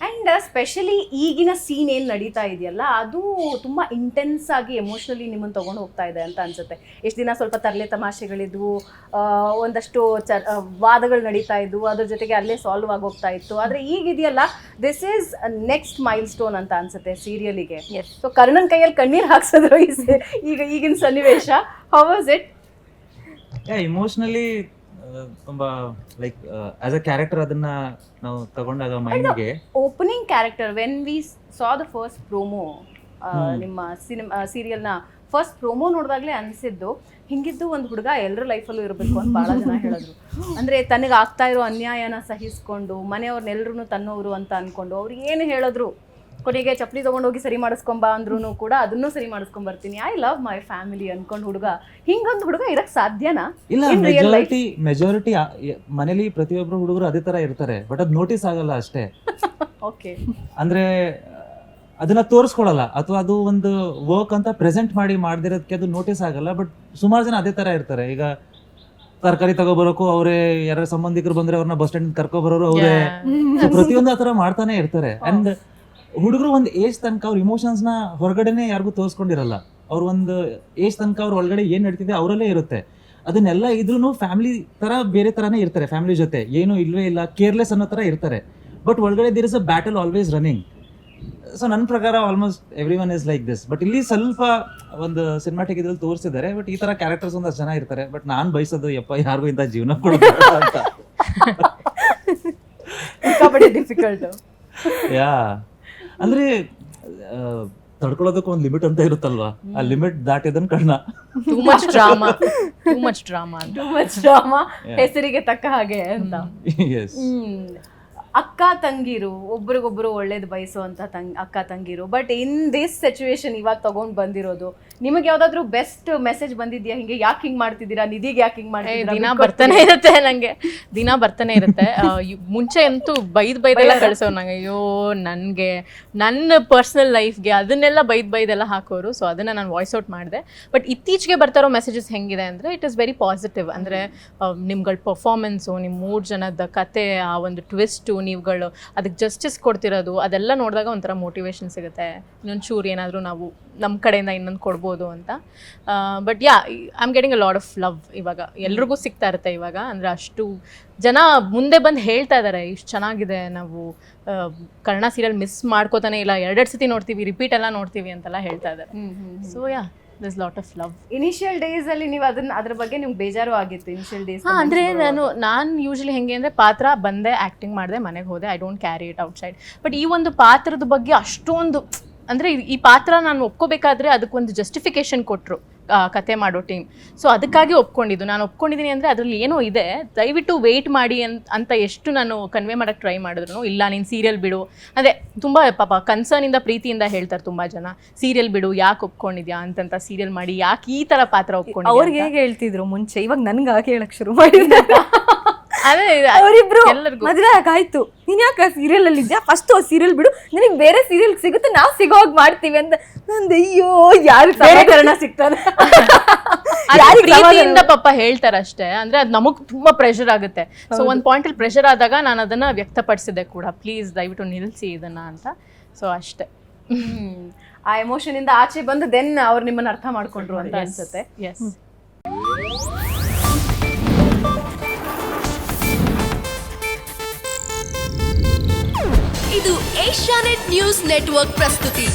And specially ಈಗಿನ scene ಏನು ನಡೀತಾ ಇದೆಯಲ್ಲ ಅದು ತುಂಬ ಇಂಟೆನ್ಸ್ ಆಗಿ ಎಮೋಷ್ನಲಿ ನಿಮ್ಮನ್ನು ತೊಗೊಂಡು ಹೋಗ್ತಾ ಇದೆ ಅಂತ ಅನ್ಸುತ್ತೆ. ಎಷ್ಟು ದಿನ ಸ್ವಲ್ಪ ತರಲೆ ತಮಾಷೆಗಳಿದ್ವು, ಒಂದಷ್ಟು ವಾದಗಳು ನಡೀತಾ ಇದ್ವು, ಅದ್ರ ಜೊತೆಗೆ ಅಲ್ಲೇ ಸಾಲ್ವ್ ಆಗೋಗ್ತಾ ಇತ್ತು. ಆದರೆ ಈಗಿದೆಯಲ್ಲ, this is next milestone ಅಂತ ಅನ್ಸುತ್ತೆ ಸೀರಿಯಲಿಗೆ. ಸೊ ಕರ್ಣನ್ ಕೈಯಲ್ಲಿ ಕಣ್ಣೀರು ಹಾಕ್ಸಿದ್ರು ಈಗಿನ ಸನ್ನಿವೇಶ. How was it? ಇಮೋಷನಲಿ ತುಂಬಾ ಲೈಕ್ ಆಸ್ ಅ ಕ್ಯಾರೆಕ್ಟರ್ ಅದನ್ನ ನಾವು ತಗೊಂಡಾಗ ಮೈಂಡ್ಗೆ opening character when we saw the first promo, ನಿಮ್ಮ ಸೀರಿಯಲ್ನ ಫಸ್ಟ್ ಪ್ರೋಮೋ ನೋಡಿದಾಗಲೇ ಅನಿಸಿದ್ದು ಹಿಂಗಿದ್ದು ಒಂದು ಹುಡುಗ ಎಲ್ಲರ ಲೈಫಲ್ಲೂ ಇರಬೇಕು ಅಂತ ಭಾಳ ಜನ ಹೇಳಿದ್ರು. ಅಂದರೆ ತನಗೆ ಆಗ್ತಾ ಇರೋ ಅನ್ಯಾಯನ ಸಹಿಸ್ಕೊಂಡು ಮನೆಯವ್ರನ್ನೆಲ್ಲರೂ ತನ್ನವರು ಅಂತ ಅಂದ್ಕೊಂಡು ಅವ್ರು ಏನು ಹೇಳಿದ್ರು ಕೊನೆಗೆ ಚಪ್ಪಲಿ ತೊಗೊಂಡೋಗಿ ಸರಿ ಮಾಡಿಸ್ಕೊಂಬ ಅಂದ್ರೂ ಕೂಡ ಅದನ್ನೂ ಸರಿ ಮಾಡಿಸ್ಕೊಂಬರ್ತೀನಿ, ಐ ಲವ್ ಮೈ ಫ್ಯಾಮಿಲಿ ಅನ್ಕೊಂಡು ಹುಡುಗ, ಹಿಂಗೊಂದು ಹುಡುಗ ಇರಕ್ಕೆ ಸಾಧ್ಯನಾ? ಇಲ್ಲ, ಮೆಜಾರಿಟಿ ಮನೇಲಿ ಪ್ರತಿಯೊಬ್ಬರು ಹುಡುಗರು ಅದೇ ತರ ಇರ್ತಾರೆ, ಬಟ್ ಅದು ನೋಟಿಸ್ ಆಗಲ್ಲ ಅಷ್ಟೇ. ಓಕೆ, ಅಂದ್ರೆ ಅದನ್ನ ತೋರಿಸ್ಕೊಳಲ್ಲ, ಅಥವಾ ಅದು ಒಂದು ವರ್ಕ್ ಅಂತ ಪ್ರೆಸೆಂಟ್ ಮಾಡದಿರೋದಕ್ಕೆ ಅದು ನೋಟಿಸ್ ಆಗಲ್ಲ. ಬಟ್ ಸುಮಾರು ಜನ ಅದೇ ತರ ಇರ್ತಾರೆ. ಈಗ ತರಕಾರಿ ತಗೋಬರೋಕು ಅವರೇ, ಯಾರ ಸಂಬಂಧಿಕರು ಬಂದ್ರೆ ಅವ್ರನ್ನ ಬಸ್ ಸ್ಟ್ಯಾಂಡ್ ಕರ್ಕೊಬರೋರು ಅವರೇ, ಪ್ರತಿಯೊಂದು ಆತರ ಮಾಡ್ತಾನೆ ಇರ್ತಾರೆ. ಅಂಡ್ ಹುಡುಗರು ಒಂದು ಏಜ್ ತನಕ ಅವ್ರ ಇಮೋಷನ್ಸ್ ನ ಹೊರಗಡೆನೆ ಯಾರಿಗೂ ತೋರಿಸ್ಕೊಂಡಿರಲ್ಲ. ಅವ್ರ ಒಂದು ಏಜ್ ತನಕ ಅವ್ರ ಒಳಗಡೆ ಏನ್ ನಡೀತಿದೆ ಅವರಲ್ಲೇ ಇರುತ್ತೆ. ಅದನ್ನೆಲ್ಲ ಇದ್ರೂ ಫ್ಯಾಮಿಲಿ ತರ ಬೇರೆ ತರಾನೇ ಇರ್ತಾರೆ, ಫ್ಯಾಮಿಲಿ ಜೊತೆ ಏನು ಇಲ್ವೇ ಇಲ್ಲ, ಕೇರ್ಲೆಸ್ ಅನ್ನೋ ತರ ಇರ್ತಾರೆ. ಬಟ್ ಒಳಗಡೆ there is a battle always running. So ನನ್ನ ಪ್ರಕಾರ almost everyone is like this. But ಇಲ್ಲಿ ಸ್ವಲ್ಪ ಒಂದು ಸಿನಿಮಾಟಿಕ್ ಇದ್ರಲ್ಲಿ ತೋರಿಸಿದ್ದಾರೆ. ಬಟ್ ಈ ತರ ಕ್ಯಾರೆಕ್ಟರ್ಸ್ ಒಂದಷ್ಟು ಜನ ಇರ್ತಾರೆ. ಬಟ್ ನಾನ್ ಬಯಸೋದು ಯಪ್ಪ ಯಾರಿಗೂ ಇಂಥ ಜೀವನ ಕೊಡೋದು ಅಂತ. ಡಿಫಿಕಲ್ಟ್. ಯಾ, ಅಂದ್ರೆ ತಡ್ಕೊಳ್ಳೋದಕ್ಕೆ ಒಂದು ಲಿಮಿಟ್ ಅಂತ ಇರುತ್ತಲ್ವಾ, ಆ ಲಿಮಿಟ್ ದಾಟಿದನ್ ಕಣ್ಣ. ಟೂ ಮಚ್ ಡ್ರಾಮಾ ಹೆಸರಿಗೆ ತಕ್ಕ ಹಾಗೆ ಅಂತ. ಎಸ್, ಅಕ್ಕ ತಂಗಿರು ಒಬ್ರಿಗೊಬ್ರು ಒಳ್ಳೇದು ಬಯಸುವಂತ ಅಕ್ಕ ತಂಗಿರು. ಬಟ್ ಇನ್ ದಿಸ್ ಸಿಚುವೇಶನ್ ಇವಾಗ ತಗೊಂಡ್ ಬಂದಿರೋದು, ನಿಮಗೆ ಯಾವ್ದಾದ್ರು ಬೆಸ್ಟ್ ಮೆಸೇಜ್ ಬಂದಿದ್ಯಾ? ಹಿಂಗೆ ಯಾಕೆ ಹಿಂಗ್ ಮಾಡ್ತಿದ್ದೀರಾ, ನಿಧಿಗೆ ಯಾಕೆ ಹಿಂಗ್ ಮಾಡ್ತಿದ್ದೀರಾ? ದಿನ ಬರ್ತಾನೆ ಇರುತ್ತೆ. ಮುಂಚೆ ಅಂತೂ ಬೈದೆಲ್ಲ ಕಳ್ಸೋರು ನಂಗೆ. ಅಯ್ಯೋ, ನನಗೆ ನನ್ನ ಪರ್ಸನಲ್ ಲೈಫ್ಗೆ ಅದನ್ನೆಲ್ಲ ಬೈದೆಲ್ಲ ಹಾಕೋರು. ಸೊ ಅದನ್ನ ನಾನು ವಾಯ್ಸ್ ಔಟ್ ಮಾಡಿದೆ. ಬಟ್ ಇತ್ತೀಚೆಗೆ ಬರ್ತಾರೋ ಮೆಸೇಜಸ್ ಹೆಂಗಿದೆ ಅಂದರೆ, ಇಟ್ ಇಸ್ ವೆರಿ ಪಾಸಿಟಿವ್. ಅಂದರೆ ನಿಮ್ಗಳ ಪರ್ಫಾರ್ಮೆನ್ಸು, ನಿಮ್ಮ 3 ಜನದ ಕತೆ, ಆ ಒಂದು ಟ್ವಿಸ್ಟು, ನೀವುಗಳು ಅದಕ್ಕೆ ಜಸ್ಟಿಸ್ ಕೊಡ್ತಿರೋದು, ಅದೆಲ್ಲ ನೋಡಿದಾಗ ಒಂಥರ ಮೋಟಿವೇಶನ್ ಸಿಗುತ್ತೆ. ಇನ್ನೊಂದು ಚೂರು ಏನಾದರೂ ನಾವು ನಮ್ಮ ಕಡೆಯಿಂದ ಇನ್ನೊಂದು ಕೊಡ್ಬೋದು ಅಂತ. But yeah, I am getting a lot of love. ಇವಾಗ ಎಲ್ರಿಗೂ ಸಿಗ್ತಾ ಇರುತ್ತೆ ಇವಾಗ. ಅಂದರೆ ಅಷ್ಟು ಜನ ಮುಂದೆ ಬಂದು ಹೇಳ್ತಾ ಇದ್ದಾರೆ, ಇಷ್ಟು ಚೆನ್ನಾಗಿದೆ, ನಾವು ಕನ್ನಡ ಸೀರಿಯಲ್ ಮಿಸ್ ಮಾಡ್ಕೋತಾನೆ ಇಲ್ಲ, 2 ಸತಿ ನೋಡ್ತೀವಿ, ರಿಪೀಟ್ ಎಲ್ಲ ನೋಡ್ತೀವಿ ಅಂತೆಲ್ಲ ಹೇಳ್ತಾ ಇದ್ದಾರೆ. So yeah, there's lot of love. Initial days ಅಲ್ಲಿ ನೀವು ಅದ್ರ ಬಗ್ಗೆ ನಿಮ್ಗೆ ಬೇಜಾರು ಆಗಿತ್ತು? ಇನಿಷಿಯಲ್ ಡೇಸ್ ಅಂದ್ರೆ ನಾನು ಯೂಶಲಿ ಹೆಂಗೆ ಅಂದ್ರೆ, ಪಾತ್ರ ಬಂದೆ, ಆಕ್ಟಿಂಗ್ ಮಾಡಿದೆ, ಮನೆಗೆ ಹೋದೆ, I don't carry it outside. But ಈ ಒಂದು ಪಾತ್ರದ ಬಗ್ಗೆ ಅಷ್ಟೊಂದು ಅಂದರೆ, ಈ ಪಾತ್ರ ನಾನು ಒಪ್ಕೋಬೇಕಾದ್ರೆ ಅದಕ್ಕೊಂದು ಜಸ್ಟಿಫಿಕೇಶನ್ ಕೊಟ್ಟರು ಕತೆ ಮಾಡೋ ಟೀಮ್. ಸೊ ಅದಕ್ಕಾಗಿ ಒಪ್ಕೊಂಡಿದ್ದು. ನಾನು ಒಪ್ಕೊಂಡಿದ್ದೀನಿ ಅಂದರೆ ಅದರಲ್ಲಿ ಏನೋ ಇದೆ, ದಯವಿಟ್ಟು ವೆಯ್ಟ್ ಮಾಡಿ ಅಂತ ಎಷ್ಟು ನಾನು ಕನ್ವೆ ಮಾಡೋಕ್ಕೆ ಟ್ರೈ ಮಾಡಿದ್ರು, ಇಲ್ಲ ನೀನು ಸೀರಿಯಲ್ ಬಿಡು. ಅದೇ ತುಂಬ ಪಾಪ ಕನ್ಸರ್ನಿಂದ, ಪ್ರೀತಿಯಿಂದ ಹೇಳ್ತಾರೆ ತುಂಬ ಜನ, ಸೀರಿಯಲ್ ಬಿಡು, ಯಾಕೆ ಒಪ್ಕೊಂಡಿದ್ಯಾ ಅಂತಂತ, ಸೀರಿಯಲ್ ಮಾಡಿ ಯಾಕೆ ಈ ಥರ ಪಾತ್ರ ಒಪ್ಕೊಂಡು. ಅವ್ರಿಗೆ ಹೇಗೆ ಹೇಳ್ತಿದ್ರು ಮುಂಚೆ, ಇವಾಗ ನನ್ಗೆ ಆಗ ಹೇಳಕ್ ಶುರು ಮಾಡಿದ್ದ. ಅದೇ ಅವರಿಬ್ರು ಮದುವೆ ಆಗಾಯ್ತು, ನೀನ್ ಯಾಕೆ ಸೀರಿಯಲ್ ಅಲ್ಲಿ ಇದ್ಯಾ, ಫಸ್ಟ್ ಸೀರಿಯಲ್ ಬಿಡು, ನಿನಗೆ ಬೇರೆ ಸೀರಿಯಲ್ ಸಿಗುತ್ತೆ, ನಾವು ಸಿಗೋವಾಗ ಮಾಡ್ತೀವಿ ಅಂತ. ನಂದು ಅಯ್ಯೋ, ಯಾರು ಬೇರೆ ಕಾರಣ ಸಿಗ್ತಾರೆ, ಪ್ರೀತಿಯಿಂದ ಪಾಪ ಹೇಳ್ತಾರಷ್ಟೇ. ಅಂದ್ರೆ ಅದು ನಮಗ್ ತುಂಬಾ ಪ್ರೆಷರ್ ಆಗುತ್ತೆ. ಸೊ ಒಂದ್ ಪಾಯಿಂಟ್ ಅಲ್ಲಿ ಪ್ರೆಷರ್ ಆದಾಗ ನಾನು ಅದನ್ನ ವ್ಯಕ್ತಪಡಿಸಿದೆ ಕೂಡ, ಪ್ಲೀಸ್ ದಯವಿಟ್ಟು ನಿಲ್ಸಿ ಇದನ್ನ ಅಂತ. ಸೊ ಅಷ್ಟೇ, ಆ ಎಮೋಷನ್ ಇಂದ ಆಚೆ ಬಂದು ದೆನ್ ಅವ್ರು ನಿಮ್ಮನ್ನ ಅರ್ಥ ಮಾಡ್ಕೊಂಡ್ರು ಅಂತ ಅನ್ಸುತ್ತೆ. ಎಸ್. ಇದು ಏಷ್ಯಾನೆಟ್ ನ್ಯೂಸ್ ನೆಟ್ವರ್ಕ್ ಪ್ರಸ್ತುತಿ.